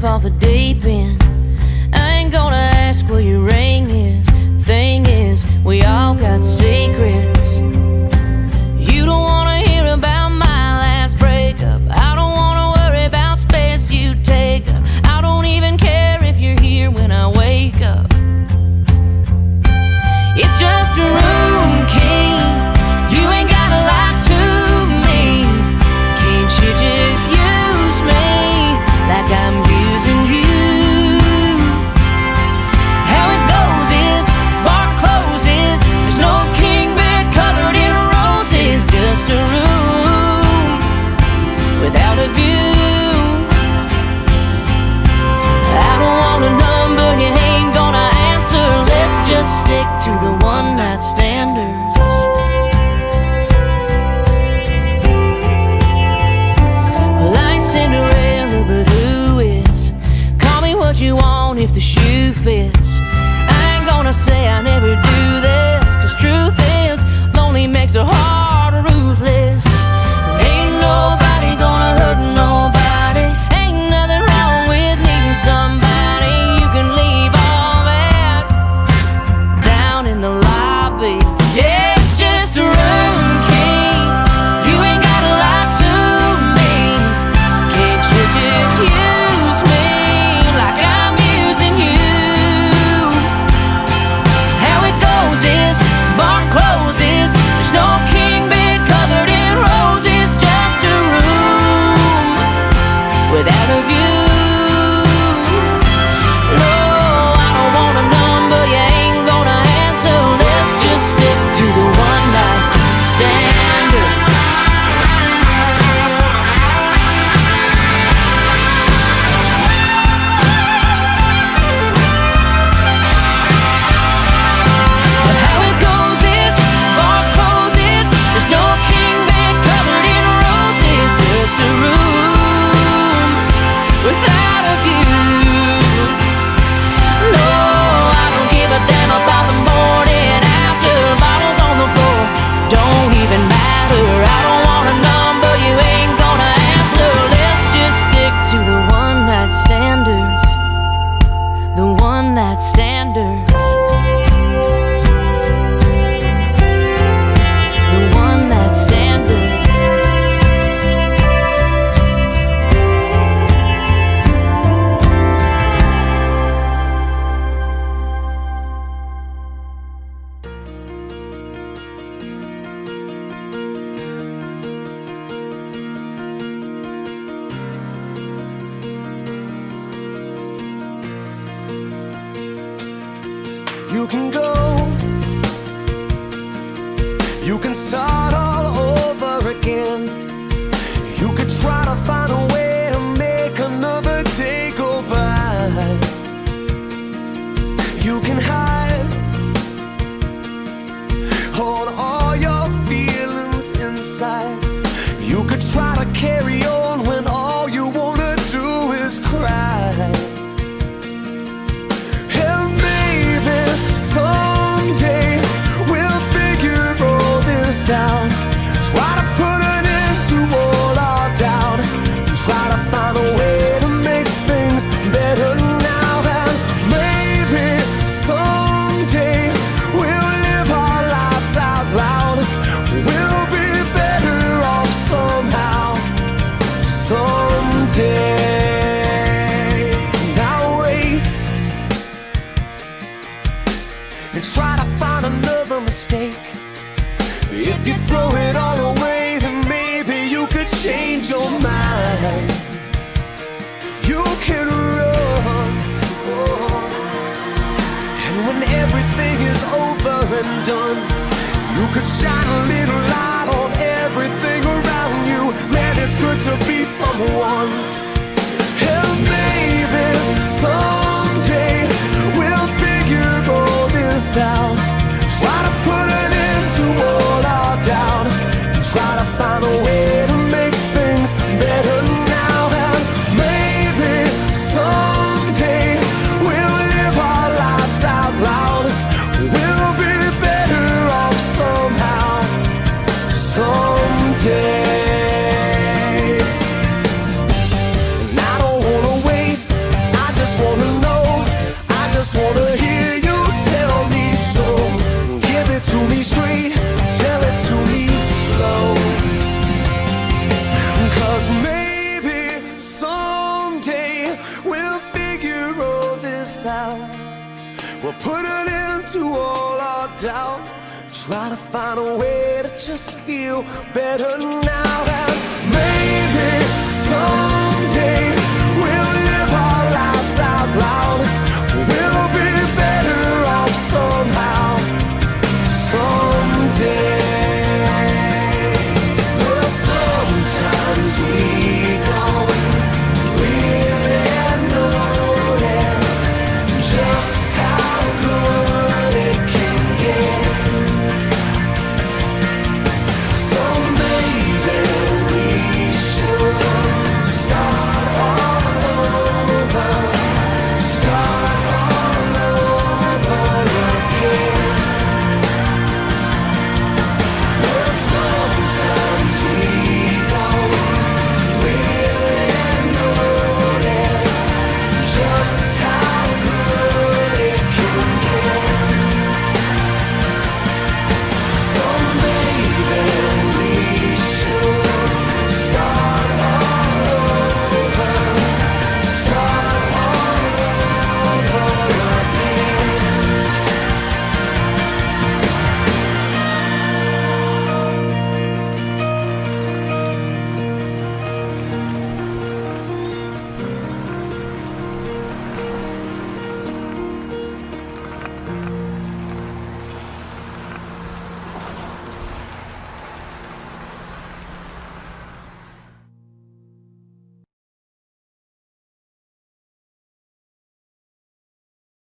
jump off the deep end. I ain't gonna ask where your ring is. Thing is, we all got secrets. You don't wanna hear about my last breakup. I don't wanna worry about space you take up. I don't even care if you're here when I wake up. It's just a room key. You ain't gotta lie to me. Can't you just use me like I'm using you? How it goes is bar closes. There's no king bed covered in roses. Just a room without a view. I don't want a number you ain't gonna answer. Let's just stick to the one-night standards. Well, I ain't Cinderella, but who is? Call me what you want if the shoe fits. I ain't gonna say I never do this, 'cause truth is, lonely makes a heart ruthless. Ain't nobody gonna hurt nobody. Ain't nothing wrong with needing somebody. You can leave all that down in the lobby. Yeah, it's just a room key. You ain't gotta lie to me. Can't you just use me like I'm using you? How it goes is bar closes. There's no king bed covered in roses. Just a room without a view. No, I don't want a number you ain't gonna answer. Let's just stick to the one-night standards. But how it goes is bar closes. There's no king bed covered in roses. Just a room without a view. No, I don't give a damn about the morning after. Bottles on the floor don't even matter. I don't want a number you ain't gonna answer. Let's just stick to the one-night standards. The one-night standards. The one-night standards. You can go, you can start all over again. You could try to find a way to make another day go by. You can hide, hold all your feelings inside. You could try to carry on when all you wanna do is cry. And maybe someday we'll figure all this out. Try to put an end to all our doubt. Try to find a way to make things better now. And maybe someday we'll live our lives out loud. We'll be better off somehow. Someday. Now wait and try to find another mistake. If you throw it all away, then maybe you could change your mind. You can run, and when everything is over and done, you could shine a little light on everything around you. Man, it's good to be someone. And maybe someday we'll figure all this out. Try to put an end to all our doubt. Try to find a way to make things better now. And maybe someday we'll live our lives out loud. We'll be better off somehow. Someday. And I don't wanna wait try to find a way to just feel better now. And maybe someday we'll live our lives out loud. We'll be better off somehow. Someday